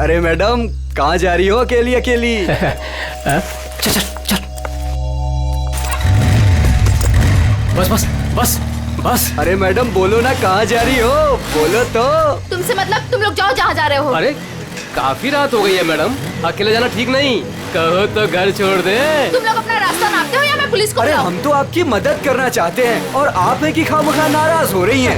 अरे मैडम, कहाँ जा रही हो अकेली अकेली? चल चल चल। बस बस बस बस। अरे मैडम बोलो ना, कहाँ जा रही हो? बोलो तो। तुमसे मतलब तुम लोग जाओ जहाँ जा रहे हो। अरे काफी रात हो गई है मैडम, अकेले जाना ठीक नहीं, कहो तो घर छोड़ दे। तुम लोग अपना रास्ता नापते हो या मैं पुलिस को अरे बुलाऊं? हम तो आपकी मदद करना चाहते हैं और आप है कि खामखा नाराज हो रही हैं।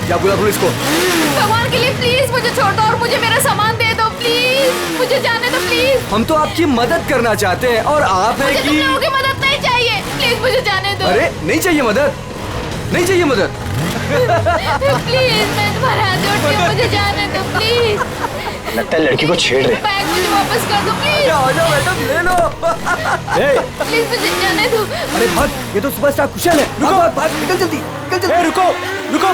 क्या बोला पुलिस को? भगवान के लिए प्लीज मुझे छोड़ दो और मुझे मेरा सामान दे दो, प्लीज मुझे जाने दो प्लीज। हम तो आपकी मदद करना चाहते हैं और आप है मुझे कि तुम लोगों की मदद नहीं चाहिए, प्लीज मुझे जाने दो। अरे नहीं चाहिए मदद, नहीं चाहिए मदद। प्लीज मैं तुम्हारे हाथ जोड़ती हूँ, मुझे जाने दो प्लीज। लगता है लड़की को छेड़ रहे। बैग मुझे वापस कर दो प्लीज। आ जाओ मैडम, ले लो। प्लीज मुझे जाने दो। अरे भाग, ये तो सुपरस्टार कुशल है। रुको, भाग भाग, निकल जल्दी, निकल जल्दी। रुको रुको।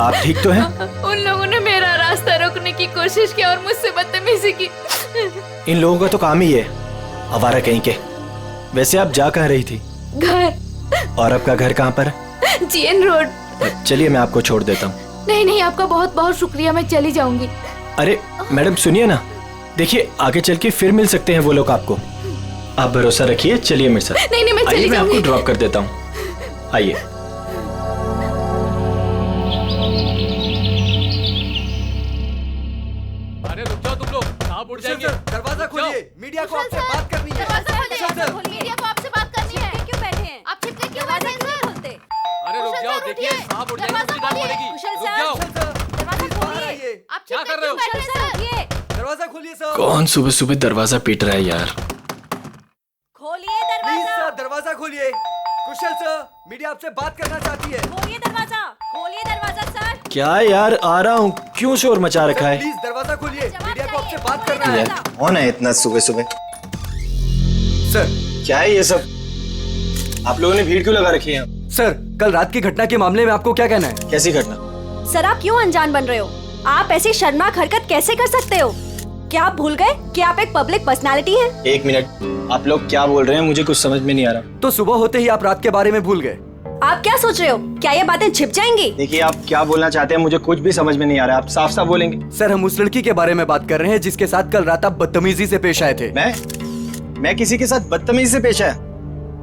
आप ठीक तो हैं? उन लोगों ने मेरा रास्ता रोकने की कोशिश की और मुझसे बदतमीजी की। इन लोगों का तो काम ही है, आवारा कहीं के। वैसे आप जा कहाँ रही थी? घर। और आपका घर कहाँ पर है? GN road. चलिए मैं आपको छोड़ देता हूँ। नहीं नहीं, आपका बहुत बहुत शुक्रिया, मैं चली जाऊंगी। अरे मैडम सुनिए ना, देखिए आगे चल के फिर मिल सकते हैं वो लोग आपको। आप भरोसा रखिए, चलिए मेरे साथ। नहीं नहीं, मैं आइए, चली मैं आपको जाऊंगी। ड्रॉप कर देता हूँ, आइए। अरे रुक जाओ तुम लोग, कहाँ उड़ जाएंगे? दरवाजा खोलिए, मीडिया को आपसे बात करनी है। दरवाजा खोलिए, मीडिया को आपसे बात करनी है। क्यों बैठे हैं? आप छिपके क्यों बैठे हैं सर? अरे रुक जाओ, देखिए कहाँ उड़ जाएंगे, मुझे डांट पड़ेगी। रुक जाओ, आप क्या कर रहे हो? बैठे हैं सर? दरवाजा खोलिए सर। कौन सुबह सुबह दरवाजा पीट रहा है यार? खोलिए प्लीज दरवाजा। सर, दरवाजा खोलिए। कुशल सर, मीडिया आपसे बात करना चाहती है। खोलिए दरवाजा। खोलिए दरवाजा सर। क्या यार, आ रहा हूँ, क्यों शोर मचा रखा है? प्लीज दरवाजा खोलिए, मीडिया को आपसे बात करना है। यार कौन है इतना सुबह सुबह? सर, क्या है ये सब? आप लोगों ने भीड़ क्यों लगा रखी है? सर कल रात की घटना के मामले में आपको क्या कहना है? कैसी घटना? सर आप क्यों अनजान बन रहे हो? आप ऐसी शर्मनाक हरकत कैसे कर सकते हो? क्या आप भूल गए कि आप एक पब्लिक पर्सनालिटी हैं? एक मिनट, आप लोग क्या बोल रहे हैं? मुझे कुछ समझ में नहीं आ रहा। तो सुबह होते ही आप रात के बारे में भूल गए। आप क्या सोच रहे हो? क्या ये बातें छिप जाएंगी? देखिए आप क्या बोलना चाहते हैं, मुझे कुछ भी समझ में नहीं आ रहा। आप साफ साफ बोलेंगे। सर हम उस लड़की के बारे में बात कर रहे हैं जिसके साथ कल रात आप बदतमीजी से पेश आए थे। मैं किसी के साथ बदतमीजी से पेश आया?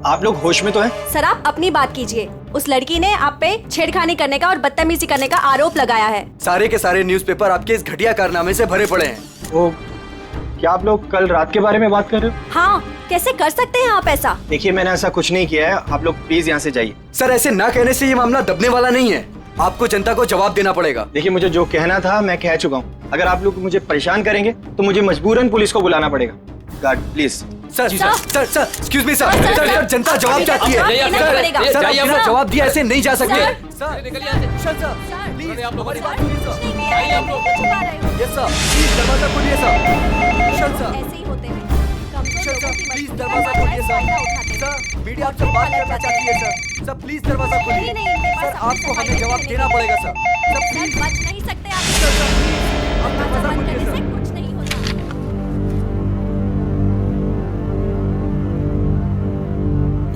आप लोग होश में तो हैं? सर आप अपनी बात कीजिए। उस लड़की ने आप पे छेड़खानी करने का और बदतमीजी करने का आरोप लगाया है। सारे के सारे न्यूज़पेपर आपके इस घटिया कारनामे से भरे पड़े हैं। वो क्या आप लोग कल रात के बारे में बात कर रहे हो? हाँ, कैसे कर सकते हैं आप ऐसा? देखिए मैंने ऐसा कुछ नहीं किया है, आप लोग प्लीज यहाँ से जाइए। सर ऐसे ना कहने से ये मामला दबने वाला नहीं है, आपको जनता को जवाब देना पड़ेगा। देखिए मुझे जो कहना था मैं कह चुका हूँ। अगर आप लोग मुझे परेशान करेंगे तो मुझे मजबूरन पुलिस को बुलाना पड़ेगा। Guard please. Sir sir sir excuse me sir, sir जनता जवाब चाहती है। जाइए, सर पड़ेगा। सर जाइए, आपने आप जवाब दिया, ऐसे नहीं जा सकते। सर। सर निकलिए यहाँ से। कुशल सर, प्लीज उन्होंने आप लोगों हमारी से बात सुनिए सर। आइए आप लोग। यस सर, प्लीज दरवाजा खोलिए सर। कुशल सर, ऐसे ही होते हैं। कुशल सर प्लीज दरवाजा खोलिए सर। सर मीडिया आपसे बात करना चाहती है सर। सर प्लीज दरवाजा खोलिए। सर आपको हमें जवाब देना पड़ेगा सर। सर प्लीज बच नहीं सकते आप। आप दरवाजा बंद खोलिए करने से सर। कुछ नहीं होता।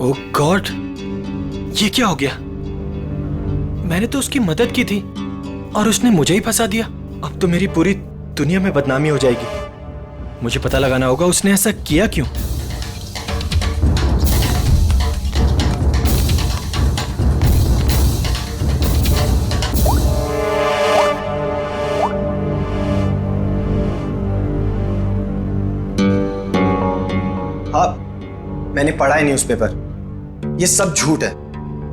ओह गॉड, ये क्या हो गया? मैंने तो उसकी मदद की थी और उसने मुझे ही फंसा दिया। अब तो मेरी पूरी दुनिया में बदनामी हो जाएगी। मुझे पता लगाना होगा उसने ऐसा किया क्यों। हाँ, मैंने पढ़ा है न्यूज़पेपर। ये सब झूठ है।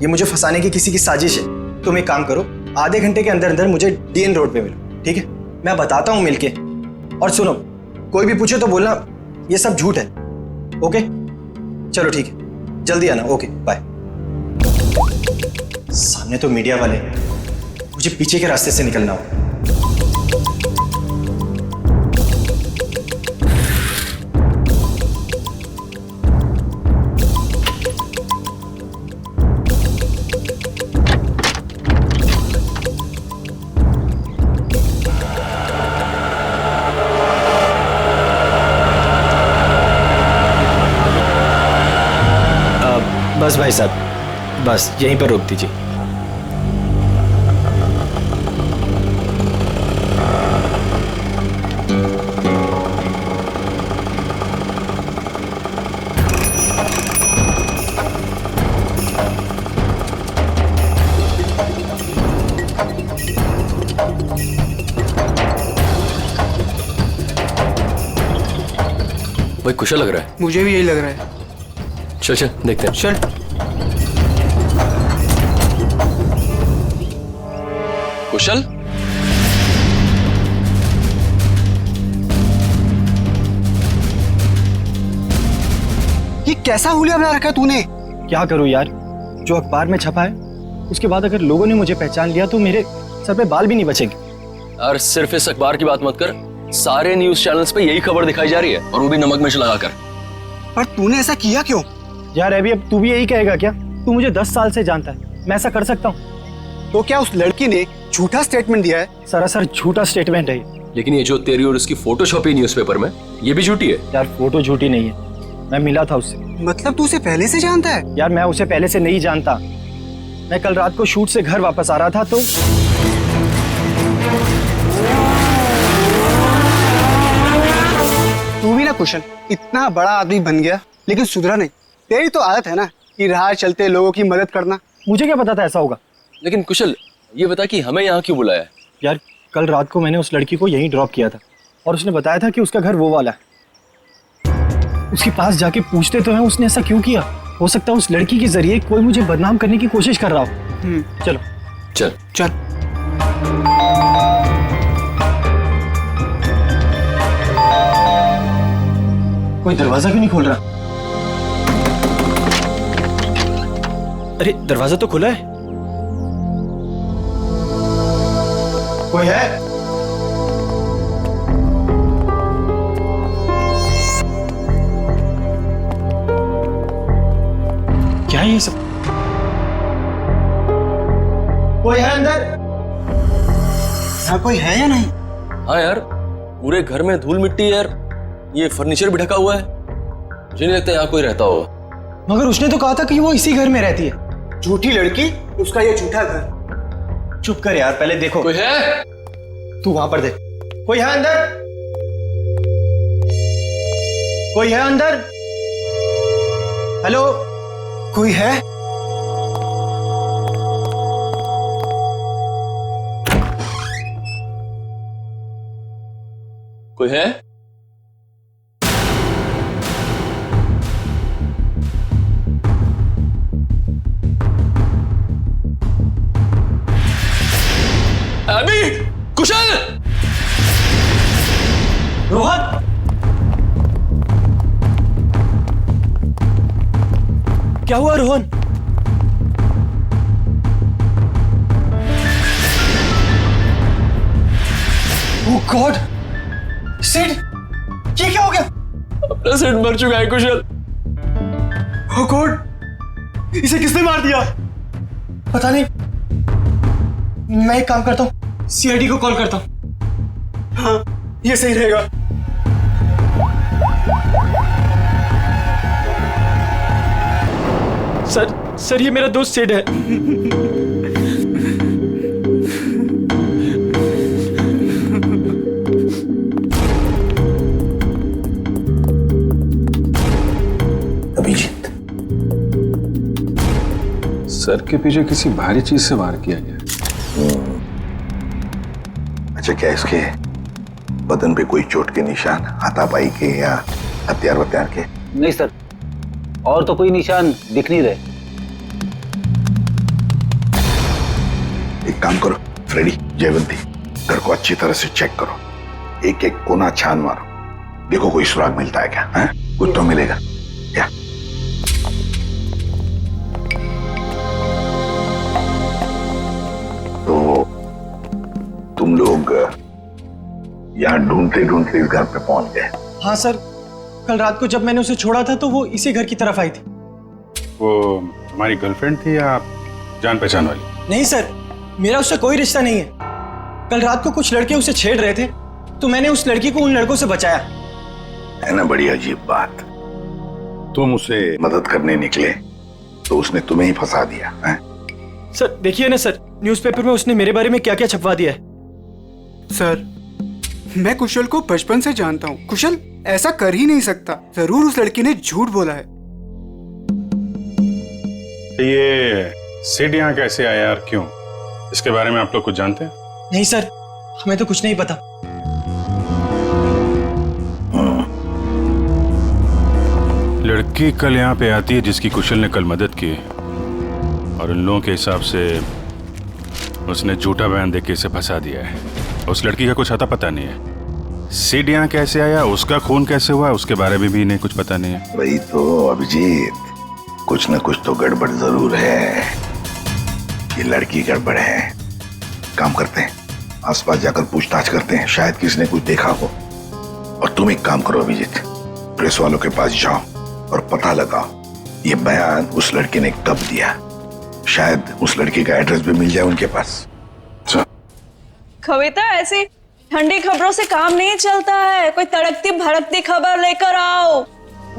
ये मुझे फंसाने की किसी की साजिश है। तुम एक काम करो, आधे घंटे के अंदर अंदर मुझे डीएन रोड पे मिलो, ठीक है? मैं बताता हूँ मिलके। और सुनो, कोई भी पूछे तो बोलना ये सब झूठ है। ओके चलो ठीक है, जल्दी आना। Okay bye. सामने तो मीडिया वाले, मुझे पीछे के रास्ते से निकलना होगा। बस भाई साहब, बस यहीं पर रोक दीजिए। भाई कुशल लग रहा है। मुझे भी यही लग रहा है। चल चल देखते हैं। चल। कुशल, ये कैसा हुलिया बना रखा है तूने? क्या करूं यार, जो अखबार में छपा है उसके बाद अगर लोगों ने मुझे पहचान लिया तो मेरे सर पे बाल भी नहीं बचेंगे। यार सिर्फ इस अखबार की बात मत कर, सारे न्यूज चैनल्स पे यही खबर दिखाई जा रही है, और वो भी नमक मिर्च लगाकर। पर तूने ऐसा किया क्यों? यार अभी अब तू भी यही कहेगा क्या? तू मुझे 10 साल से जानता है, मैं ऐसा कर सकता हूँ? तो क्या उस लड़की ने झूठा स्टेटमेंट दिया है? सरासर झूठा स्टेटमेंट है ये। लेकिन ये जो तेरी और उसकी फोटो छपी न्यूज़पेपर में, ये भी झूठी है। यार फोटो झूठी नहीं है, मैं मिला था उससे। मतलब तू उसे पहले से जानता है? यार मैं उसे पहले से नहीं जानता, मैं कल रात को शूट से घर वापस आ रहा था तो तू भी ना कुशल, इतना बड़ा आदमी बन गया लेकिन सुधरा नहीं। तेरी तो आदत है ना कि राह चलते लोगों की मदद करना। मुझे क्या पता था ऐसा होगा। लेकिन कुशल, ये बता कि हमें यहाँ क्यों बुलाया है? यार कल रात को मैंने उस लड़की को यहीं ड्रॉप किया था और उसने बताया था कि उसका घर वो वाला है। उसके पास जाके पूछते तो हैं उसने ऐसा क्यों किया। हो सकता है उस लड़की के जरिए कोई मुझे बदनाम करने की कोशिश कर रहा हो। चलो चल चल। कोई दरवाजा क्यों नहीं खोल रहा? अरे दरवाजा तो खुला है। कोई है? क्या है ये सब? कोई है अंदर? यहाँ कोई है या नहीं? हाँ यार, पूरे घर में धूल मिट्टी है यार, ये फर्नीचर भी ढका हुआ है, मुझे नहीं लगता यहाँ कोई रहता होगा। मगर उसने तो कहा था कि वो इसी घर में रहती है। झूठी लड़की, उसका ये झूठा घर। चुप कर यार, पहले देखो। कोई है? तू वहां पर देख। कोई है अंदर? कोई है अंदर? हेलो, कोई है? कोई है? अभी कुशल, रोहन, क्या हुआ रोहन? ओह गॉड, सिड, ये क्या हो गया? अपना सेट मर चुका है कुशल। ओह गॉड, इसे किसने मार दिया? पता नहीं। मैं एक काम करता हूँ, सीआईडी को कॉल करता हूँ। हाँ, ये सही रहेगा। सर ये मेरा दोस्त सिड है। अभिजीत, सर के पीछे किसी भारी चीज से वार किया गया। अच्छा, क्या इसके बदन पे कोई चोट के निशान, हाथापाई के या हथियार वत्यार के? नहीं सर, और तो कोई निशान दिख नहीं रहे। एक काम करो फ्रेडी, जयवंती, घर को अच्छी तरह से चेक करो, एक एक कोना छान मारो, देखो कोई सुराग मिलता है क्या? है? कुछ तो मिलेगा क्या? तो तुम लोग यहाँ ढूंढते ढूंढते इस घर पे पहुंच गए? हाँ सर, कल रात को जब मैंने उसे छोड़ा था तो वो इसी घर की तरफ आई थी। वो हमारी गर्लफ्रेंड थी या जान पहचान वाली? नहीं सर, मेरा उससे कोई रिश्ता नहीं है। कल रात को कुछ लड़के उसे छेड़ रहे थे तो मैंने उस लड़की को उन लड़कों से बचाया। है ना बड़ी अजीब बात, तुम उसे मदद करने निकले तो उसने तुम्हें ही फंसा दिया है? सर देखिए ना सर, न्यूज़पेपर में उसने मेरे बारे में क्या क्या छपवा दिया है। सर मैं कुशल को बचपन से जानता हूँ। कुशल ऐसा कर ही नहीं सकता। जरूर उस लड़की ने झूठ बोला है। ये सिड यहाँ कैसे आया और क्यों, इसके बारे में आप लोग कुछ जानते हैं? नहीं सर, हमें तो कुछ नहीं पता। लड़की कल यहाँ पे आती है जिसकी कुशल ने कल मदद की, और उन लोगों के हिसाब से उसने झूठा बयान देके इसे फंसा दिया है। उस लड़की का कुछ अता पता नहीं है। सिड यहाँ कैसे आया, उसका खून कैसे हुआ, उसके बारे में भी इन्हें कुछ पता नहीं है। वही तो अभिजीत, कुछ न कुछ तो गड़बड़ जरूर है। ये लड़की गड़बड़ है। काम करते हैं, आसपास जाकर पूछताछ करते हैं, शायद किसी ने कुछ देखा हो। और तुम एक काम करो अभिजीत, प्रेस वालों के पास जाओ और पता लगाओ ये बयान उस लड़के ने कब दिया। शायद उस लड़की का एड्रेस भी मिल जाए उनके पास। कविता, ऐसी ठंडी खबरों से काम नहीं चलता है। कोई तड़कती भड़कती खबर लेकर आओ।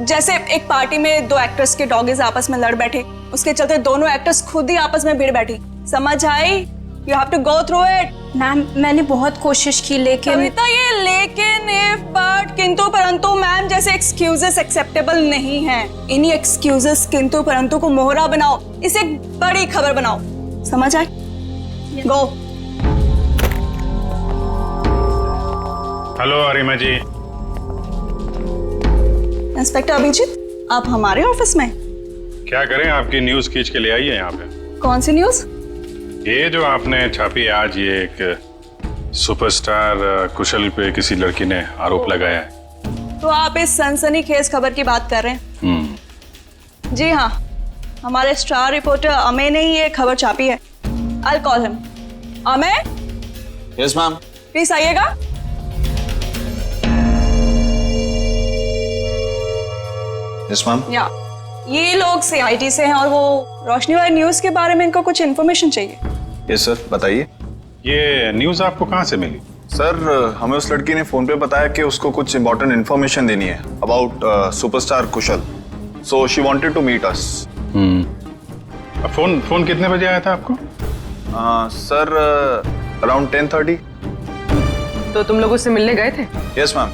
जैसे एक पार्टी में दो एक्टर्स के डॉगीज आपस में लड़ बैठे, उसके चलते दोनों एक्टर्स खुद ही आपस में भिड़ बैठी। समझ आई? You have to go through it. Ma'am मैंने बहुत कोशिश की, लेकिन कविता, ये लेकिन, इफ, बट, किंतु परंतु मैम जैसे एक्सक्यूजेस एक्सेप्टेबल नहीं है। इन्हीं एक्सक्यूजेस किंतु परंतु को मोहरा बनाओ, इसे एक बड़ी खबर बनाओ। समझ आए? गो। हेलो अरिमा जी। इंस्पेक्टर अभिजीत, आप हमारे ऑफिस में? क्या करें, आपकी न्यूज खींच के ले आई है यहाँ पे। कौन सी न्यूज? ये जो आपने छापी आज, ये एक सुपरस्टार कुशल पे किसी लड़की ने आरोप लगाया है। तो आप इस सनसनीखेज खबर की बात कर रहे हैं? जी हाँ, हमारे स्टार रिपोर्टर अमेय ने ही ये खबर छापी है। I'll call him. Amey? Yes ma'am. Please आइएगा। Yes ma'am. या ये लोग CIT से हैं और वो रोशनी वाली न्यूज के बारे में इनको कुछ इन्फॉर्मेशन चाहिए। यस सर, बताइए। ये न्यूज आपको कहाँ से मिली? सर हमें उस लड़की ने फोन पे बताया कि उसको कुछ इंपॉर्टेंट इन्फॉर्मेशन देनी है about superstar Kushal, so she wanted to meet us. Phone कितने बजे आया था आपको? Sir around 10:30। तो तुम लोग उससे मिलने गए थे? Yes ma'am.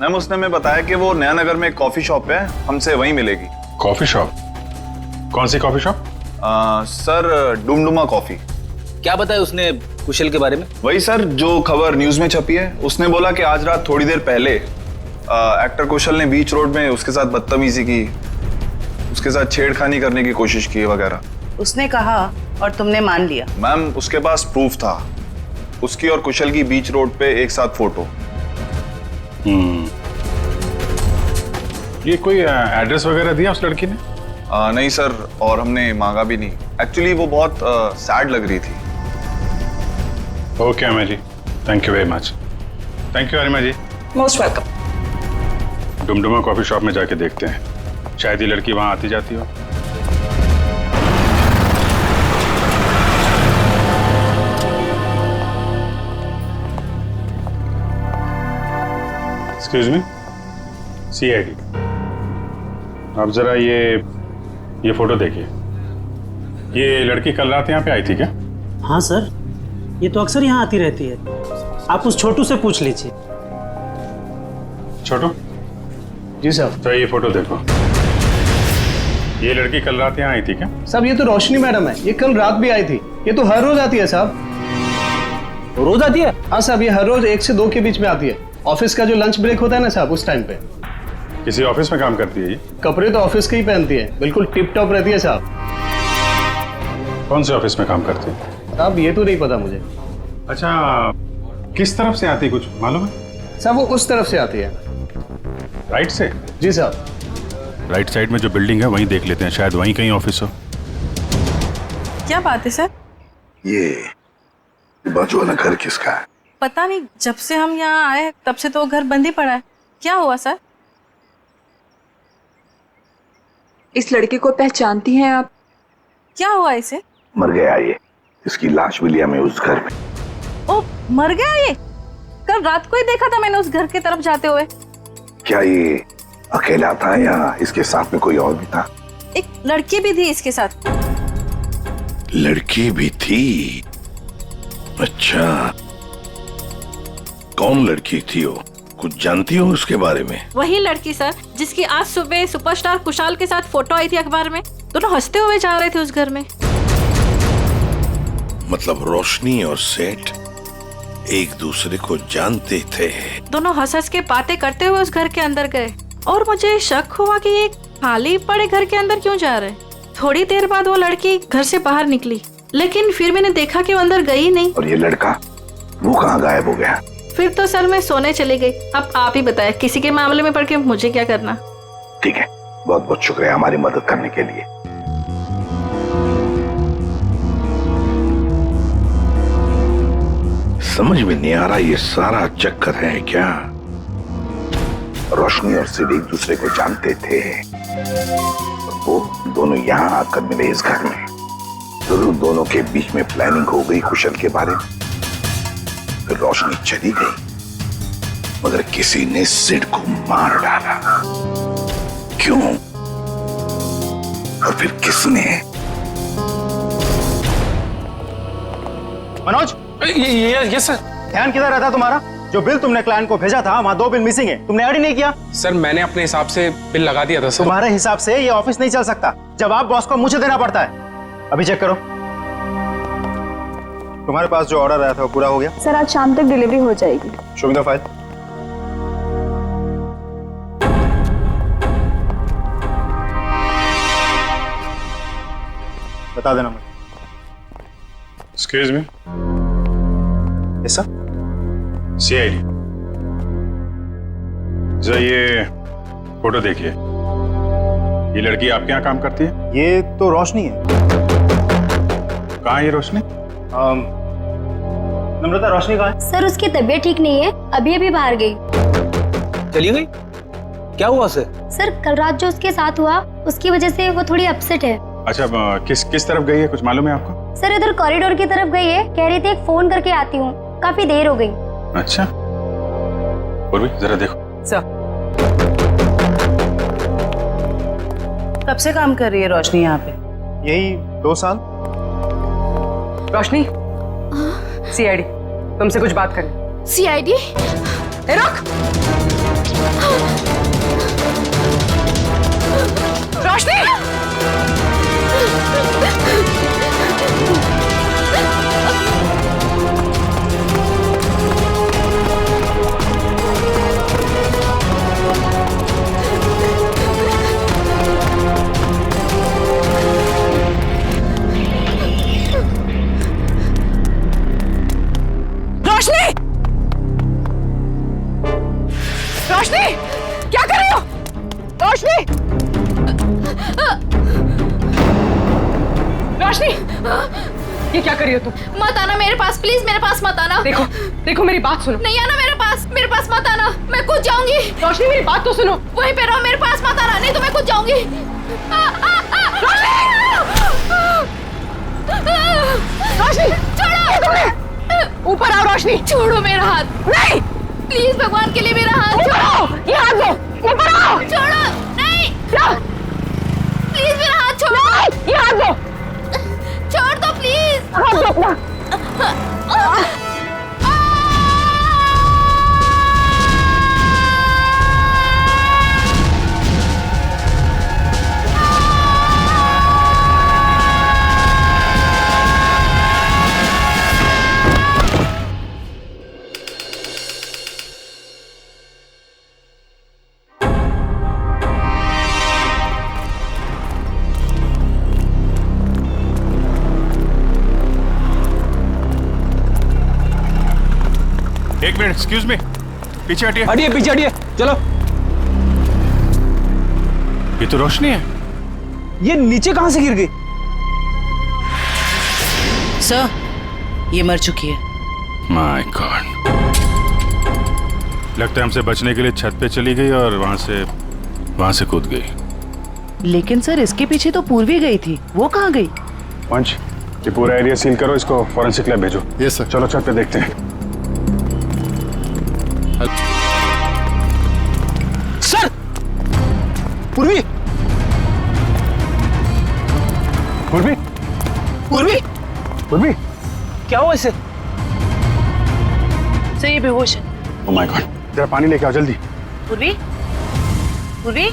मैम उसने हमें बताया कि वो नया नगर में एक कॉफी शॉप है, हमसे वहीं मिलेगी। Coffee shop? कौन सी coffee shop? Sir Dumduma coffee. क्या बताया उसने कुशल के बारे में? वही सर जो खबर न्यूज में छपी है। उसने बोला कि आज रात थोड़ी देर पहले एक्टर कुशल ने बीच रोड में उसके साथ बदतमीजी की, उसके साथ छेड़खानी करने की कोशिश की वगैरह। उसने कहा और तुमने मान लिया? मैम उसके पास प्रूफ था, उसकी और कुशल की बीच रोड पे एक साथ फोटो। ये कोई एड्रेस वगैरह दिया उस लड़की ने? नहीं सर, और हमने मांगा भी नहीं। एक्चुअली वो बहुत सैड लग रही थी। Okay Amey ji, thank you very much. Thank you Arima ji. Most welcome. Doomdooma coffee shop में जाके देखते हैं, शायद ये लड़की वहां आती जाती हो। एक्सक्यूज मी, CID, आप जरा ये फोटो देखिए। ये लड़की कल रात यहाँ पे आई थी क्या? हाँ सर, ये तो अक्सर यहाँ आती रहती है। आप उस छोटू से पूछ लीजिए। छोटू? जी सर। तो ये फोटो देखो, ये लड़की कल रात यहाँ आई थी क्या? साहब ये तो रोशनी मैडम है, ये कल रात भी आई थी। ये तो हर रोज आती है साहब। रोज आती है? हाँ साहब, ये हर रोज 1 से 2 के बीच में आती है। ऑफिस का जो लंच ब्रेक होता है ना साहब, उस टाइम पे। किसी ऑफिस में काम करती है ये? कपड़े तो ऑफिस के ही पहनती है, बिल्कुल टिप टॉप रहती है साहब। कौन से ऑफिस में काम करती है? साहब ये तो नहीं पता मुझे। अच्छा, किस तरफ से आती कुछ मालूम है? साहब वो उस तरफ से आती है। राइट से? जी साहब। राइट साइड में जो बिल्डिंग है वहीं देख लेते हैं, शायद वहीं कहीं ऑफिस हो। क्या बात है सर? ये बाजू वाला घर किसका है? पता नहीं, जब से हम यहाँ आए तब से तो घर बंद ही पड़ा है। क्या हुआ सर? इस लड़के को पहचानती हैं आप? क्या हुआ इसे? मर गया ये, इसकी लाश भी लिया मैं उस घर में। ओ, मर गया ये? कल रात को ही देखा था मैंने उस घर की तरफ जाते हुए। क्या ये अकेला था या इसके साथ में कोई और भी था? एक लड़की भी थी इसके साथ। लड़की भी थी? अच्छा, कौन लड़की थी वो? कुछ जानती हो उसके बारे में? वही लड़की सर, जिसकी आज सुबह सुपरस्टार कुशाल के साथ फोटो आई थी अखबार में। दोनों हंसते हुए जा रहे थे उस घर में। मतलब रोशनी और सेठ एक दूसरे को जानते थे? दोनों हंस हंस के बातें करते हुए उस घर के अंदर गए और मुझे शक हुआ कि ये खाली पड़े घर के अंदर क्यों जा रहे। थोड़ी देर बाद वो लड़की घर से बाहर निकली, लेकिन फिर मैंने देखा कि वो अंदर गई नहीं। और ये लड़का वो कहाँ गायब हो गया? फिर तो सर मैं सोने चली गई। अब आप ही बताएं, किसी के मामले में पड़ के मुझे क्या करना। ठीक है, बहुत बहुत शुक्रिया हमारी मदद करने के लिए। समझ में नहीं आ रहा ये सारा चक्कर है क्या? रोशनी और सिड एक दूसरे को जानते थे, वो दोनों यहाँ आकर मिले इस घर में। जरूर दोनों के बीच में प्लानिंग हो गई कुशल के बारे में। फिर रोशनी चली गई, मगर किसी ने सिड को मार डाला। क्यों? और फिर किसने? मनोज, ये सर। ध्यान किधर रहता तुम्हारा? जो बिल तुमने क्लाइंट को भेजा था वहाँ 2 बिल मिसिंग है, तुमने ऐड ही नहीं किया। सर मैंने अपने हिसाब से बिल लगा दिया था सर। तुम्हारे हिसाब से ये ऑफिस नहीं चल सकता। जवाब बॉस को मुझे देना पड़ता है। अभी चेक करो, तुम्हारे पास जो ऑर्डर आया था वो पूरा हो गया? सर आज शाम तक डिलीवरी हो जाएगी। Show me the file. बता देना मुझे। Excuse me. Yes sir. CID, जरा ये फोटो देखिए। ये लड़की आपके यहाँ काम करती है? ये तो रोशनी है। कहाँ है ये रोशनी? नम्रता, रोशनी कहाँ है? सर उसकी तबीयत ठीक नहीं है, अभी अभी बाहर गई। चली गई? क्या हुआ सर? सर कल रात जो उसके साथ हुआ उसकी वजह से वो थोड़ी अपसेट है। अच्छा, किस तरफ गई है, कुछ मालूम है आपको? सर इधर कॉरिडोर की तरफ गई है, कह रही थी एक फोन करके आती हूँ, काफी देर हो गई। अच्छा, और भी जरा देखो। सर कब से काम कर रही है रोशनी यहाँ पे? यही 2 साल। रोशनी, सीआईडी तुमसे कुछ बात करनी। सीआईडी? रुक! रोशनी! रोशनी! रोशनी! क्या कर रही हो? रोशनी! रोशनी! ये क्या कर रही हो तुम? मत आना मेरे पास, प्लीज मेरे पास मत आना। देखो, देखो मेरी बात सुनो। नहीं आना मेरे पास मत आना, मैं कूद जाऊंगी। रोशनी मेरी बात तो सुनो। वहीं पे रहो, मेरे पास मत आना, नहीं तो मैं कूद जाऊंगी। रोशनी! छोड़ो! ऊपर आओ रोशनी! छोड़ो मेरा हाथ। नहीं! प्लीज भगवान के लिए मेरा हाथ छोड़ो! ये हाथ दो! ऊपर आओ! छोड़ो! नहीं! प्लीज मेरा हाथ छोड़ो! ये हाथ दो! छोड़ दो प्लीज! हाथ दो अपना! एक मिनट, एक्सक्यूज मी, पीछे हटिए। हटिए, पीछे हटिए, चलो। ये तो रोशनी है। ये नीचे कहां से गिर गई? सर ये मर चुकी है। माय गॉड, लगता है हमसे बचने के लिए छत पे चली गई और वहां से कूद गई। लेकिन सर इसके पीछे तो पूर्वी गई थी, वो कहाँ गई? पंच, ये पूरा एरिया सील करो, इसको फॉरेंसिक लैब भेजो। Yes sir. चलो छत पे देखते हैं। सर! पूर्वी! पूर्वी, पूर्वी, पूर्वी, क्या हुआ इसे? सर ये बेहोश है। ओह माय गॉड, जरा पानी लेके आओ जल्दी। पूर्वी, पूर्वी,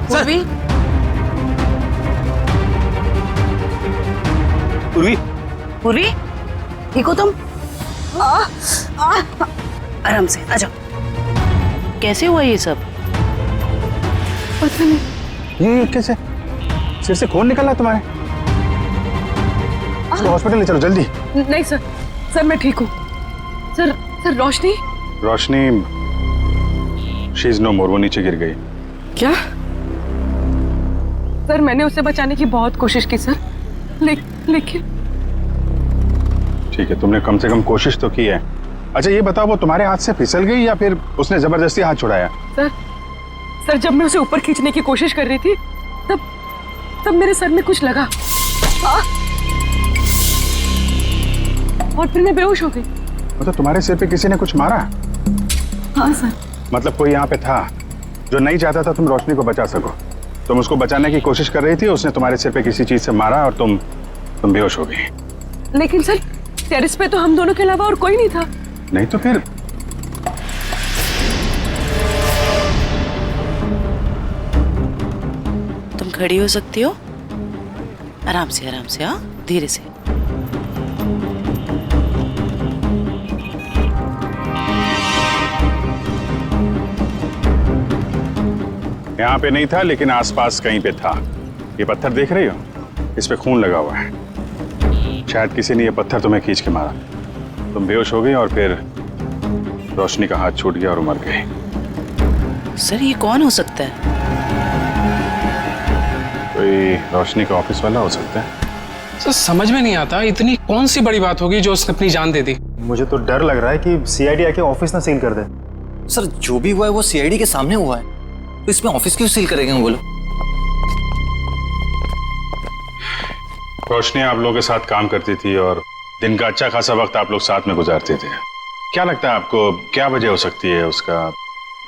पूर्वी, पूर्वी, पूर्वी, ठीक हो तुम? आराम से आ जाओ। कैसे हुआ ये सब? पता नहीं। ये कैसे? सिर से खून निकल रहा है तुम्हारे? इसको हॉस्पिटल ले चलो जल्दी। नहीं सर, सर मैं ठीक हूँ। Sir Roshni? Roshni, she is no more, वो नीचे गिर गई। क्या? सर मैंने उसे बचाने की बहुत कोशिश की सर, लेकिन ठीक है, तुमने कम से कम कोशिश तो की है। अच्छा ये बताओ, वो तुम्हारे हाथ से फिसल गई या फिर उसने जबरदस्ती हाथ छुड़ाया? सर जब मैं उसे ऊपर खींचने की कोशिश कर रही थी तब मेरे सर में कुछ लगा और फिर मैं बेहोश हो गई। मतलब तुम्हारे सिर पे किसी ने कुछ मारा? हाँ सर। मतलब कोई यहाँ पे था जो नहीं चाहता था तुम रोशनी को बचा सको? तुम उसको बचाने की कोशिश कर रही थी, उसने तुम्हारे सिर पे किसी चीज से मारा और तुम बेहोश हो गई। लेकिन सर टेरेस पे तो हम दोनों के अलावा और कोई नहीं था। नहीं तो फिर? तुम खड़ी हो सकती हो? आराम से हाँ, धीरे से। यहाँ पे नहीं था लेकिन आसपास कहीं पे था। ये पत्थर देख रही हो? इस पे खून लगा हुआ है। शायद किसी ने ये पत्थर तुम्हें खींच के मारा, तुम बेहोश हो गई और फिर रोशनी का हाथ छूट गया और मर गई। सर ये कौन हो सकता है? कोई रोशनी का ऑफिस वाला हो सकता है। सर समझ में नहीं आता, इतनी कौन सी बड़ी बात होगी जो उसने अपनी जान दे दी? मुझे तो डर लग रहा है कि सीआईडी आके ऑफिस ना सील कर दे। सर जो भी हुआ है वो सीआईडी के सामने हुआ है, तो इसमें ऑफिस क्यों सील करेंगे बोलो? रोशनी आप लोगों के साथ काम करती थी और दिन का अच्छा खासा वक्त आप लोग साथ में गुजारते थे। क्या लगता है आपको, क्या वजह हो सकती है उसका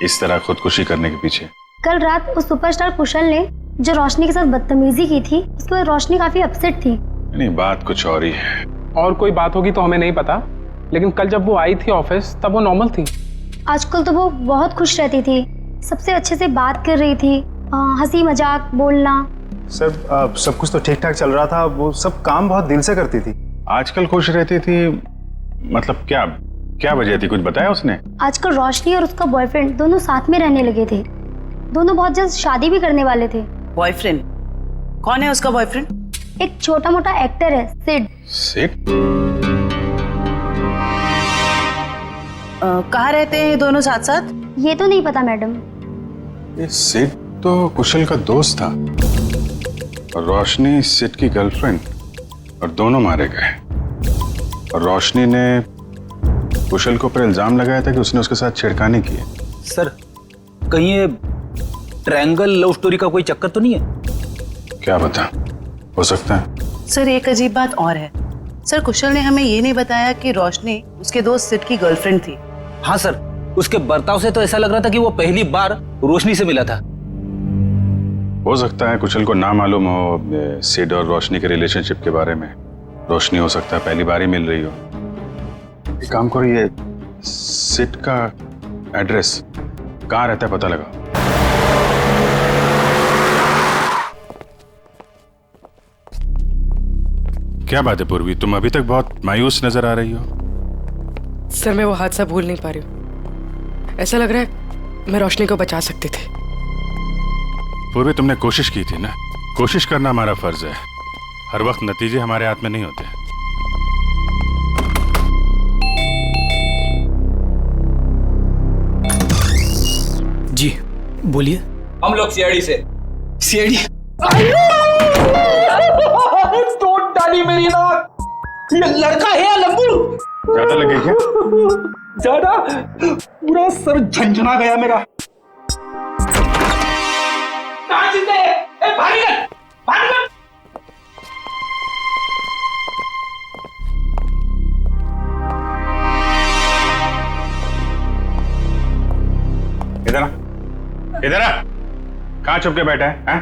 इस तरह खुदकुशी करने के पीछे? कल रात उस सुपरस्टार कुशल ने जो रोशनी के साथ बदतमीजी की थी, उसके बाद रोशनी काफी अपसेट थी। नहीं, बात कुछ और ही है। और कोई बात होगी तो हमें नहीं पता, लेकिन कल जब वो आई थी ऑफिस तब वो नॉर्मल थी। आजकल तो वो बहुत खुश रहती थी, सबसे अच्छे से बात कर रही थी, हंसी मजाक बोलना। सर सब कुछ तो ठीक ठाक चल रहा था, वो सब काम बहुत दिल से करती थी। आजकल खुश रहती थी मतलब क्या वजह थी, कुछ बताया उसने? आजकल रोशनी और उसका बॉयफ्रेंड दोनों साथ में रहने लगे थे। दोनों बहुत जल्द शादी भी करने वाले थे। बॉयफ्रेंड? कौन है उसका बॉयफ्रेंड? एक छोटा मोटा एक्टर है, सिड। सिड? कहाँ रहते हैं ये दोनों साथ साथ? ये तो नहीं पता मैडम। ये सिड तो कुशल का दोस्त था और रोशनी सिड की गर्लफ्रेंड, और दोनों मारे गए। और रोशनी ने कुशल को पर इल्जाम लगाया था कि उसने उसके साथ छेड़खानी की है। सर कहीं ये ट्रायंगल लव स्टोरी का कोई चक्कर तो नहीं है? क्या बता, हो सकता है। सर एक अजीब बात और है। सर कुशल ने हमें ये नहीं बताया कि रोशनी उसके दोस्त सिड की गर्लफ्रेंड थी। हाँ सर, उसके बर्ताव से तो ऐसा लग रहा था कि वो पहली बार रोशनी से मिला था। हो सकता है कुशल को ना मालूम हो सिड और रोशनी के रिलेशनशिप के बारे में। रोशनी हो सकता है पहली बार ही मिल रही हो। एक काम करो, ये सिड का एड्रेस कहाँ रहता है पता लगा। क्या बात है पूर्वी, तुम अभी तक बहुत मायूस नजर आ रही हो। सर मैं वो हादसा भूल नहीं पा रही हूँ। ऐसा लग रहा है मैं रोशनी को बचा सकती थी। पूर्वी तुमने कोशिश की थी ना, कोशिश करना हमारा फर्ज है। हर वक्त नतीजे हमारे हाथ में नहीं होते। जी बोलिए। हम लोग सीआईडी से। सीआईडी? तोड़ डाली मेरी नाक। ये लड़का है या लंबू? ज्यादा लगे क्या? ज्यादा, पूरा सर झंझना गया मेरा। कहाँ जिंदे? ए भारी कर, भारी कर। इधर आ। इधर आ। कहाँ छुप के बैठा है?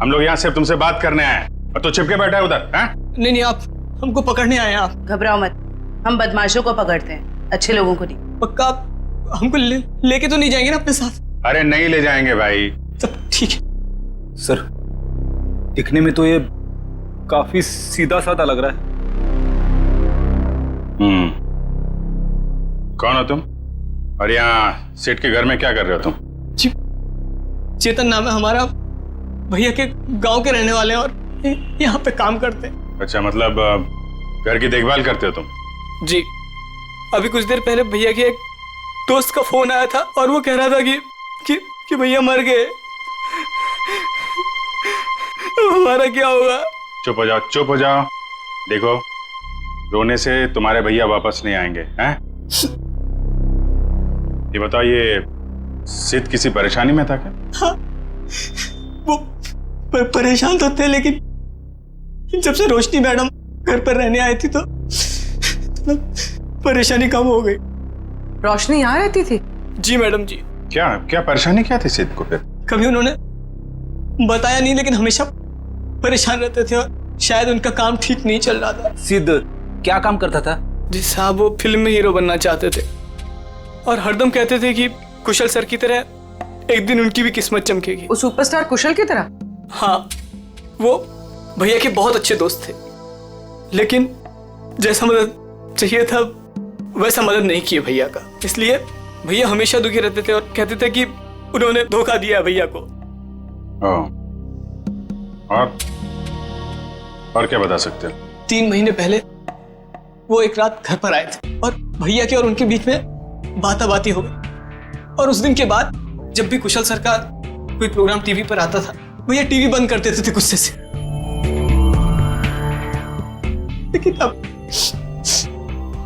हम लोग यहाँ सिर्फ तुमसे बात करने आए हैं और तू छिप के बैठा है उधर? नहीं नहीं, आप हमको पकड़ने आए हैं। आप घबराओ मत, हम बदमाशों को पकड़ते हैं, अच्छे लोगों को नहीं। पक्का आप हमको लेके तो नहीं जाएंगे ना अपने साथ? अरे नहीं ले जाएंगे भाई। सब ठीक है। सर दिखने में तो ये काफी सीधा साधा लग रहा है। कौन हो तुम और यहाँ सेठ के घर में क्या कर रहे हो तुम? जी चेतन नाम है हमारा, भैया के गांव के रहने वाले हैं और यहाँ पे काम करते हैं। अच्छा, मतलब घर की देखभाल करते हो तुम? जी, अभी कुछ देर पहले भैया के एक दोस्त का फोन आया था और वो कह रहा था कि भैया मर गए। हमारा क्या होगा? चुप हो जाओ, चुप हो जाओ। देखो, रोने से तुम्हारे भैया वापस नहीं आएंगे हैं? ये बताओ, ये सिद्ध किसी परेशानी में था क्या? हाँ, वो परेशान तो थे, लेकिन जब से रोशनी मैडम घर पर रहने आई थी तो परेशानी कम हो गई। रोशनी यहाँ रहती थी? जी मैडम जी। क्या क्या परेशानी क्या थी सिद्ध को फिर? कभी उन्होंने बताया नहीं, लेकिन हमेशा परेशान रहते थे और शायद उनका काम ठीक नहीं चल रहा था। सिद्ध क्या काम करता था? जी साहब, वो फिल्म में हीरो बनना चाहते थे और हरदम कहते थे कि कुशल सर की तरह एक दिन उनकी भी किस्मत चमकेगी। वो सुपरस्टार कुशल की तरह? हाँ, वो भैया के बहुत अच्छे दोस्त थे, लेकिन जैसा मदद चाहिए था वैसा मदद नहीं किया भैया का। इसलिए भैया हमेशा दुखी रहते थे और कहते थे कि उन्होंने धोखा दिया भैया को। और क्या बता सकते हो? 3 महीने पहले वो एक रात घर पर आए थे और भैया के और उनके बीच में बाताबाती हो गई। और उस दिन के बाद जब भी कुशल सर का कोई प्रोग्राम टीवी पर आता था, भैया टीवी बंद कर देते थे गुस्से से। लेकिन अब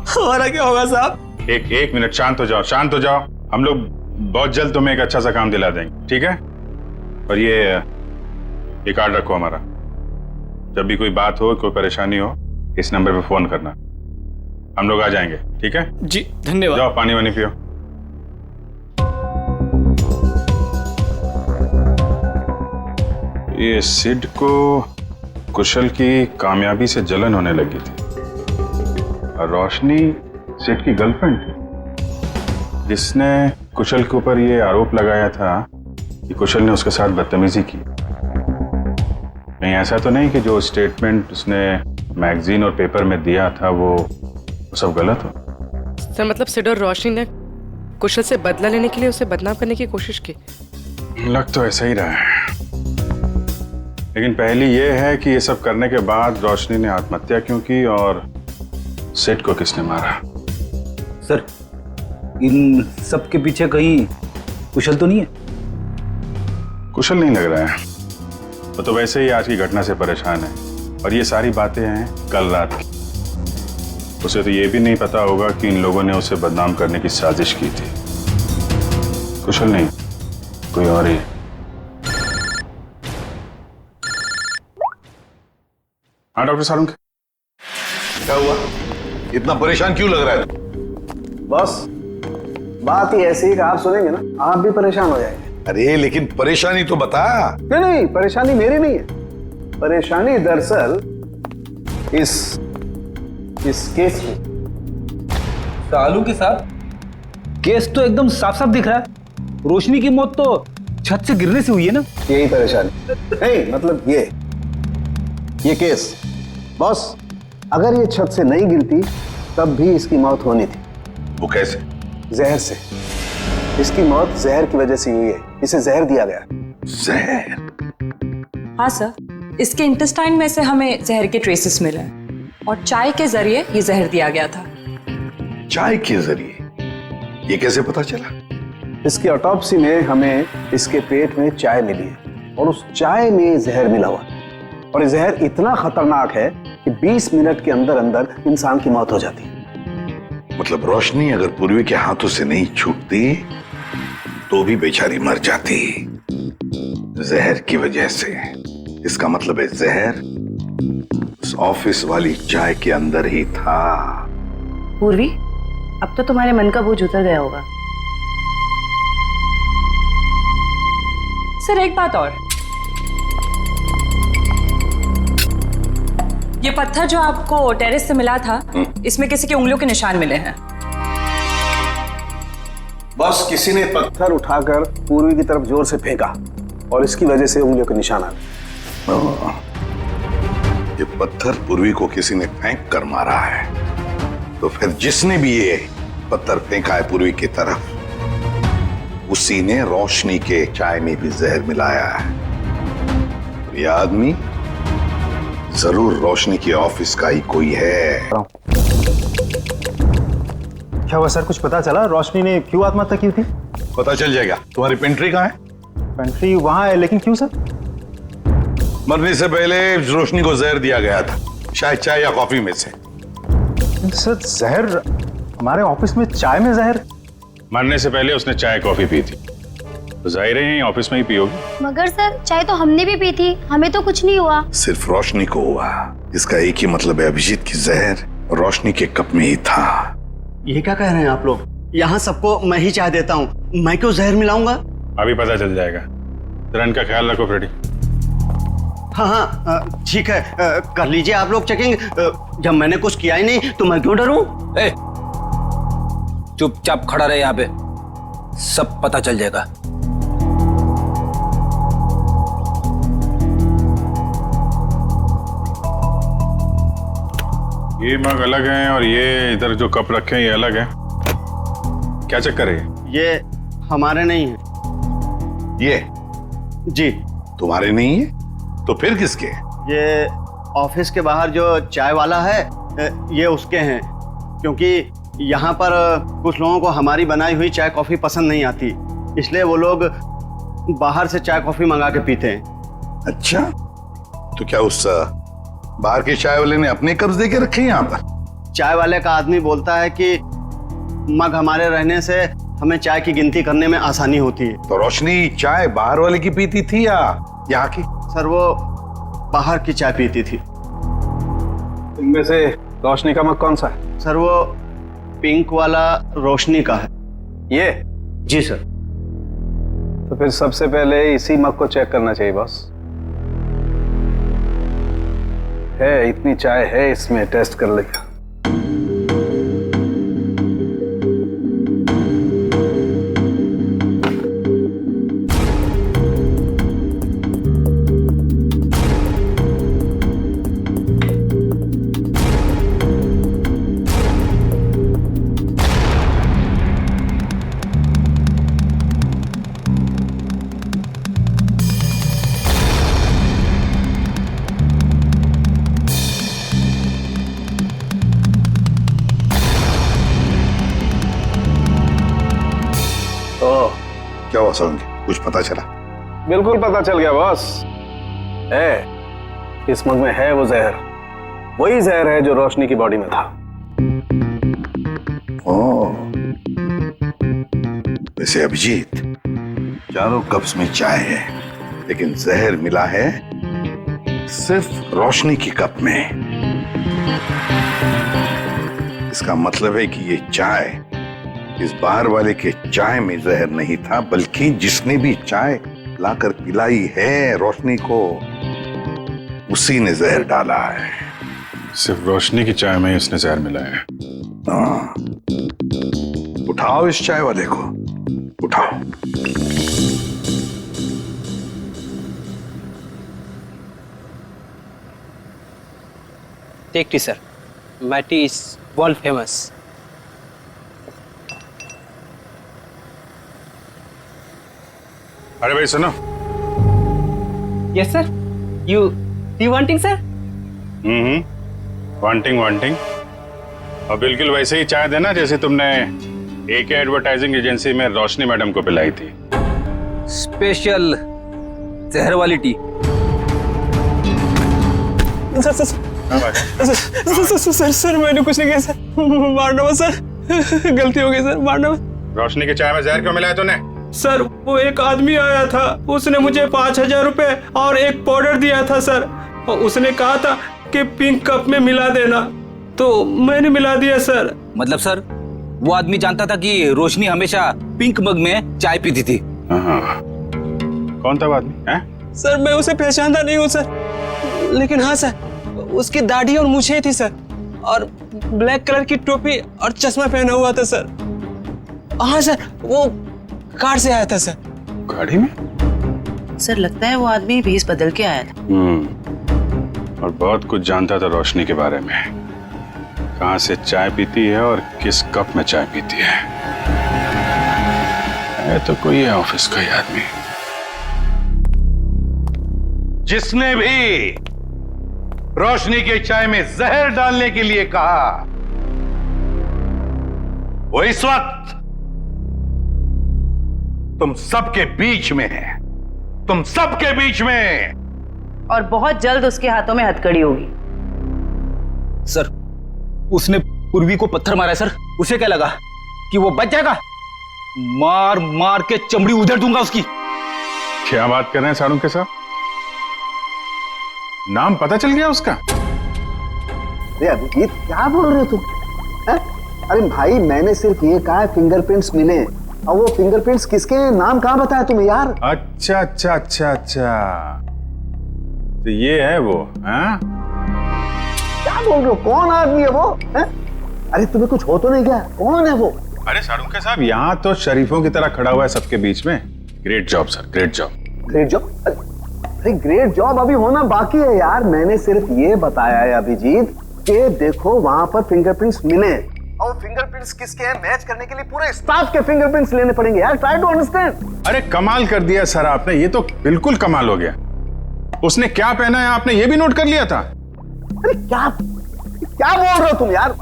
हमारा क्या होगा साहब? एक मिनट, शांत हो जाओ, शांत हो जाओ। हम लोग बहुत जल्द तुम्हें एक अच्छा सा काम दिला देंगे, ठीक है? और ये कार्ड रखो हमारा। जब भी कोई बात हो, कोई परेशानी हो, इस नंबर पे फोन करना, हम लोग आ जाएंगे, ठीक है? जी धन्यवाद। जाओ पानी वानी पियो। ये सिड को कुशल की कामयाबी से जलन होने लगी थी और रोशनी सिड की गर्लफ्रेंड थी, जिसने कुशल के ऊपर ये आरोप लगाया था कि कुशल ने उसके साथ बदतमीजी की। नहीं, ऐसा तो नहीं कि जो स्टेटमेंट उसने मैगजीन और पेपर में दिया था वो सब गलत हो? सर मतलब सिड और रोशनी ने कुशल से बदला लेने के लिए उसे बदनाम करने की कोशिश की। लग तो ऐसा ही रहा है, लेकिन पहली ये है कि ये सब करने के बाद रोशनी ने आत्महत्या क्यों की और सिड को किसने मारा? सर इन सब के पीछे कहीं कुशल तो नहीं है? कुशल नहीं लग रहा है, वो तो वैसे ही आज की घटना से परेशान है और ये सारी बातें हैं कल रात की। उसे तो ये भी नहीं पता होगा कि इन लोगों ने उसे बदनाम करने की साजिश की थी। कुशल नहीं, कोई और ही। हाँ डॉक्टर सारुंग, क्या हुआ? इतना परेशान क्यों लग रहा है? बॉस, बात ही ऐसी है कि आप सुनेंगे ना आप भी परेशान हो जाएंगे। अरे लेकिन परेशानी तो बता। नहीं, परेशानी मेरी नहीं है। परेशानी दरअसल इस केस की। सालू के साथ केस तो एकदम साफ साफ दिख रहा है। रोशनी की मौत तो छत से गिरने से हुई है ना? यही परेशानी नहीं, मतलब ये केस बॉस, अगर ये छत से नहीं गिरती तब भी इसकी मौत होनी थी। वो कैसे? जहर से। इसकी मौत जहर की वजह से हुई है, इसे जहर दिया गया। जहर? हाँ सर, इसके इंटेस्टाइन में से हमें जहर के ट्रेसेस मिले हैं और चाय के जरिए ये जहर दिया गया था। चाय के जरिए? ये कैसे पता चला? इसकी ऑटोप्सी में हमें इसके पेट में चाय मिली है और उस चाय में जहर मिला हुआ, और ये जहर इतना खतरनाक है कि 20 मिनट के अंदर अंदर इंसान की मौत हो जाती है। मतलब रोशनी अगर पूर्वी के हाथों से नहीं छूटती तो भी बेचारी मर जाती जहर की वजह से। इसका मतलब है जहर उस ऑफिस वाली चाय के अंदर ही था। पूर्वी, अब तो तुम्हारे मन का बोझ उतर गया होगा। सर एक बात और, ये पत्थर जो आपको टेरेस से मिला था, इसमें किसी की उंगलियों के निशान मिले हैं। बस किसी ने पत्थर उठाकर पूर्वी की तरफ जोर से फेंका और इसकी वजह से उंगलियों के निशान आ गए। ये पत्थर पूर्वी को किसी ने फेंक कर मारा है, तो फिर जिसने भी ये पत्थर फेंका है पूर्वी की तरफ, उसी ने रोशनी के चाय में भी जहर मिलाया है। ये आदमी जरूर रोशनी के ऑफिस का ही कोई है। क्या हुआ सर, कुछ पता चला रोशनी ने क्यों आत्महत्या की थी? पता चल जाएगा। तुम्हारी पेंट्री कहाँ है? पेंट्री वहां है, लेकिन क्यों सर? मरने से पहले रोशनी को जहर दिया गया था, शायद चाय या कॉफी में से। सर जहर? हमारे ऑफिस में चाय में जहर? मरने से पहले उसने चाय कॉफी पी थी, तो जाहिर है ऑफिस में ही पियोगी। मगर सर चाय तो हमने भी पी थी, हमें तो कुछ नहीं हुआ। सिर्फ रोशनी को हुआ। इसका एक ही मतलब है, अभिजीत की जहर रोशनी के कप में ही था। ये क्या कह रहे हैं आप लोग? यहाँ सबको मैं ही चाय देता हूँ, मैं क्यों जहर मिलाऊंगा? अभी पता चल जाएगा। जरा इनका ख्याल रखो फ्रेडी। हाँ हाँ ठीक है, कर लीजिए आप लोग चेकिंग। जब मैंने कुछ किया ही नहीं तो मैं क्यों डरूं? चुपचाप खड़ा रहे यहाँ पे, सब पता चल जाएगा। ये मग अलग हैं और ये इधर जो कप रखे हैं ये अलग है। क्या चक्कर है? ये हमारे नहीं है। ये जी तुम्हारे नहीं है तो फिर किसके? ये ऑफिस के बाहर जो चाय वाला है ये उसके हैं, क्योंकि यहाँ पर कुछ लोगों को हमारी बनाई हुई चाय कॉफी पसंद नहीं आती, इसलिए वो लोग बाहर से चाय कॉफी मंगा के पीते हैं। अच्छा, तो क्या उस बाहर के चाय वाले ने अपने कब्ज दे के रखे हैं यहाँ पर? चाय वाले का आदमी बोलता है कि मग हमारे रहने से हमें चाय की गिनती करने में आसानी होती है। तो रोशनी चाय बाहर वाले की पीती थी या यहाँ की? सर वो बाहर की चाय पीती थी। इनमें से रोशनी का मग कौन सा है? सर वो पिंक वाला रोशनी का है। ये? जी सर। तो फिर सबसे पहले इसी मग को चेक करना चाहिए बॉस। है इतनी चाय है इसमें, टेस्ट कर लेगा। क्या हुआ सोलंकी, कुछ पता चला? बिल्कुल पता चल गया बॉस। है इस मग में है वो जहर, वही जहर है जो रोशनी की बॉडी में था। वैसे अभिजीत, चारों कप्स में चाय है, लेकिन जहर मिला है सिर्फ रोशनी की कप में। इसका मतलब है कि ये चाय इस बाहर वाले के चाय में जहर नहीं था, बल्कि जिसने भी चाय लाकर पिलाई है रोशनी को, उसी ने जहर डाला है। सिर्फ रोशनी की चाय में इसने जहर मिलाया है। हाँ, उठाओ इस चाय वाले को, उठाओ। Take tea sir, my tea is world famous. अरे भाई सुनो। Yes sir, you wanting sir? Wanting और बिल्कुल वैसे ही चाय देना जैसे तुमने एके एडवर्टाइजिंग एजेंसी में रोशनी मैडम को पिलाई थी। स्पेशल जहर वाली टी। सर मैंने कुछ नहीं किया सर, मारना मत सर, गलती हो गई सर, मारना मत। रोशनी की चाय में जहर क्यों मिलाया तूने? सर वो एक आदमी आया था, उसने मुझे 5,000 रुपए और एक पाउडर दिया था सर, और उसने कहा था कि पिंक कप में मिला देना, तो मैंने मिला दिया सर। मतलब सर वो आदमी जानता था कि रोशनी हमेशा पिंक मग में चाय पीती थी? हाँ, कौन था वो आदमी? हैं? सर मैं उसे पहचानता नहीं हूँ सर, लेकिन हाँ सर, उसकी दाढ़ी और मूछें थी सर, और ब्लैक कलर की टोपी और चश्मा पहना हुआ था सर। हाँ सर, वो कार से आया था सर। गाड़ी में? सर लगता है वो आदमी भेस बदल के आया था। और बहुत कुछ जानता था रोशनी के बारे में, कहाँ से चाय पीती है और किस कप में चाय पीती है तो कोई है ऑफिस का ही आदमी। जिसने भी रोशनी के चाय में जहर डालने के लिए कहा, वो इस वक्त तुम सबके बीच में है, तुम सबके बीच में, और बहुत जल्द उसके हाथों में हथकड़ी होगी। सर उसने पूर्वी को पत्थर मारा है सर, उसे क्या लगा कि वो बच जाएगा? मार मार के चमड़ी उधेड़ दूंगा उसकी। क्या बात कर रहे हैं सारुण के साथ? नाम पता चल गया उसका? अरे अभिजीत क्या बोल रहे हो तुम? है? अरे भाई मैंने सिर्फ ये कहा फिंगरप्रिंट्स मिले, और वो फिंगरप्रिंट्स किसके हैं, नाम कहां बताया तुम्हें यार? अच्छा अच्छा अच्छा अच्छा, तो ये है वो? हाँ? क्या बोल रहे हो? कौन आदमी है वो? है? अरे तुम्हें कुछ हो तो नहीं गया? कौन है वो? अरे सारुण के साहब, यहाँ तो शरीफों की तरह खड़ा हुआ है सबके बीच में। Great job sir, great job. Great job? अरे ग्रेट जॉब अभी होना बाकी है यार। मैंने सिर्फ ये बताया है अभिजीत कि देखो वहां पर फिंगरप्रिंट्स मिले, और फिंगरप्रिंट्स किसके हैं मैच करने के लिए पूरे स्टाफ के फिंगरप्रिंट्स लेने पड़ेंगे यार। Try to understand. अरे कमाल कर दिया सर आपने, ये तो बिल्कुल कमाल हो गया। उसने क्या पहना है आपने ये भी नोट कर लिया था? अरे क्या बोल रहे हो तुम यार?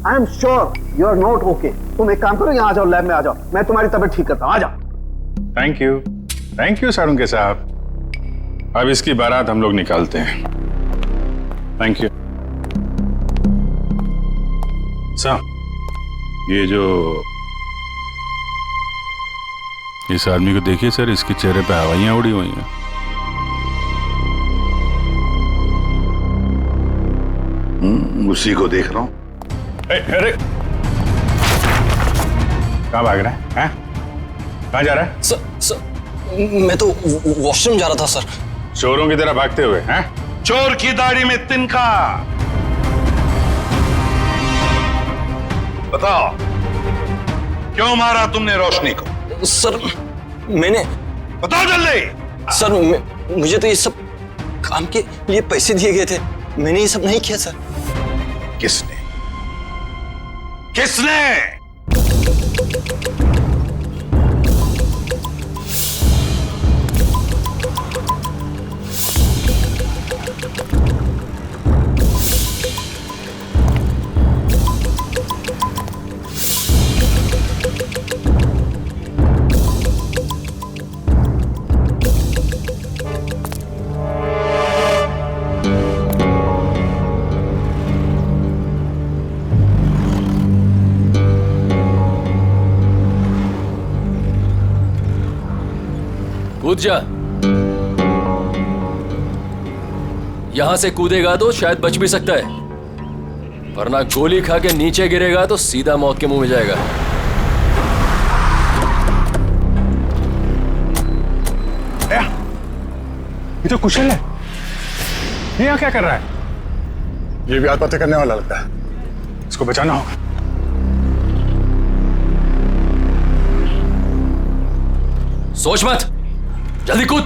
I am sure you are not okay. तुम एक काम करो, यहाँ आ जाओ, लैब में आ जाओ, मैं तुम्हारी तबीयत ठीक करता हूँ। आ जाओ। थैंक यू सारुण के साहब। अब इसकी बारात हम लोग निकालते हैं। Thank you sir. ये जो इस आदमी को देखिए सर, इसके चेहरे पे हवाइयां उड़ी हुई हैं। उसी को देख रहा हूं। अरे कहाँ भाग रहा है? कहाँ जा रहा है? सर मैं तो वॉशरूम जा रहा था सर। चोरों की तरह भागते हुए? हैं? चोर की दाढ़ी में तिनका। बताओ क्यों मारा तुमने रोशनी को? सर मैंने, बताओ जल्दी। सर मुझे तो ये सब काम के लिए पैसे दिए गए थे, मैंने ये सब नहीं किया सर। किसने? किसने? कूद जा। यहां से कूदेगा तो शायद बच भी सकता है, वरना गोली खा के नीचे गिरेगा तो सीधा मौत के मुंह में जाएगा। ये तो कुशल है, ये यहाँ क्या कर रहा है? ये भी आत्महत्या करने वाला लगता है, इसको बचाना होगा। सोच मत, जल्दी कूद।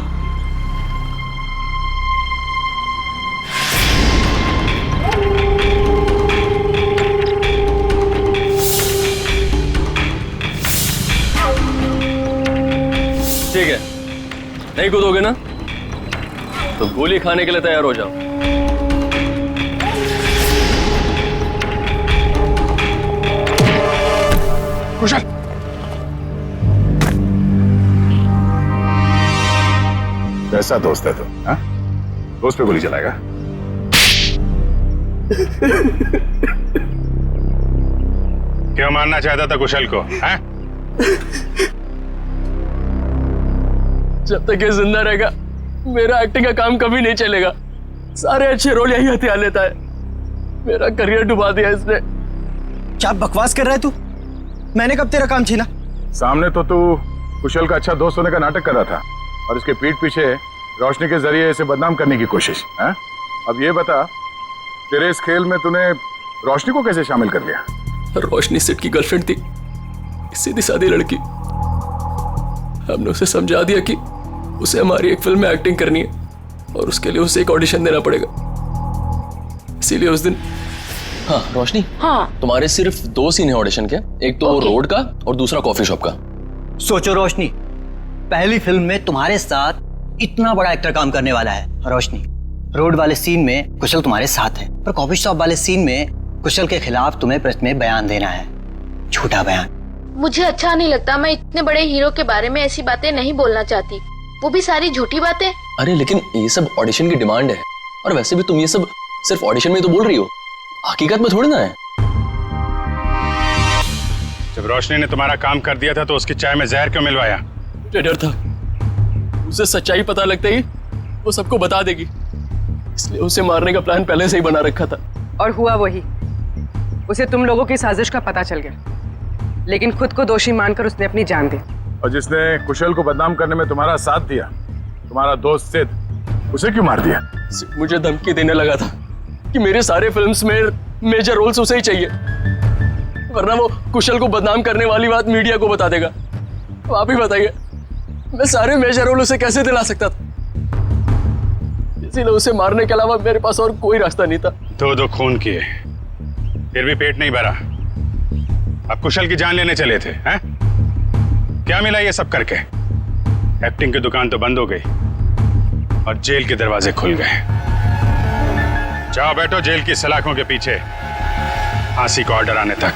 ठीक है, नहीं कूदोगे ना तो गोली खाने के लिए तैयार हो जाओ। कुशल, कैसा दोस्त है तू? दोस्त पे गोली चलाएगा? क्यों मारना चाहता था कुशल को? हैं? जब तक ये जिंदा रहेगा मेरा एक्टिंग का काम कभी नहीं चलेगा। सारे अच्छे रोल यही हथियार लेता है, मेरा करियर डुबा दिया इसने। क्या बकवास कर रहा है तू? मैंने कब तेरा काम छीना? सामने तो तू कुशल का अच्छा दोस्त होने का नाटक कर रहा था, और इसके पीठ पीछे रोशनी के जरिए इसे बदनाम करने की कोशिश है। अब ये बता, तेरे इस खेल में तूने रोशनी को कैसे शामिल कर लिया? रोशनी सेठ की गर्लफ्रेंड थी, सीधी सादी लड़की। हमने उसे समझा दिया कि उसे हमारी एक फिल्म में एक्टिंग करनी है और उसके लिए उसे एक ऑडिशन देना पड़ेगा। इसीलिए उस दिन। हाँ रोशनी, हाँ तुम्हारे सिर्फ 2 सीन है ऑडिशन के, एक तो रोड का और दूसरा कॉफी शॉप का। सोचो रोशनी, पहली फिल्म में तुम्हारे साथ इतना बड़ा एक्टर काम करने वाला है। रोशनी, रोड वाले सीन में कुशल तुम्हारे साथ है, पर कॉफी शॉप वाले सीन में कुशल के खिलाफ तुम्हें प्रेस में बयान देना है, झूठा बयान। मुझे अच्छा नहीं लगता, मैं इतने बड़े हीरो के बारे में ऐसी बातें नहीं बोलना चाहती, वो भी सारी झूठी बातें। अरे लेकिन ये सब ऑडिशन की डिमांड है, और वैसे भी तुम ये सब सिर्फ ऑडिशन में तो बोल रही हो, हकीकत में थोड़ी ना है। जब रोशनी ने तुम्हारा काम कर दिया था तो उसकी चाय में जहर क्यों मिलवाया? मुझे डर था उसे सच्चाई पता लगते ही वो सबको बता देगी, इसलिए उसे मारने का प्लान पहले से ही बना रखा था। और हुआ वही, उसे तुम लोगों की साजिश का पता चल गया, लेकिन खुद को दोषी मानकर उसने अपनी जान दी। और जिसने कुशल को बदनाम करने में तुम्हारा साथ दिया, तुम्हारा दोस्त सिद्ध, उसे क्यों मार दिया? मुझे धमकी देने लगा था कि मेरे सारे फिल्म्स में मेजर रोल्स उसे ही चाहिए, वरना वो कुशल को बदनाम करने वाली बात मीडिया को बता देगा। तो आप ही बताइए, मैं सारे मेजर रोल उसे कैसे दिला सकता था? इसीलिए उसे मारने के अलावा मेरे पास और कोई रास्ता नहीं था। 2 खून किए, फिर भी पेट नहीं भरा। अब कुशल की जान लेने चले थे, हैं? क्या मिला ये सब करके? एक्टिंग की दुकान तो बंद हो गई और जेल के दरवाजे खुल गए। जाओ बैठो जेल की सलाखों के पीछे, फांसी का ऑर्डर आने तक।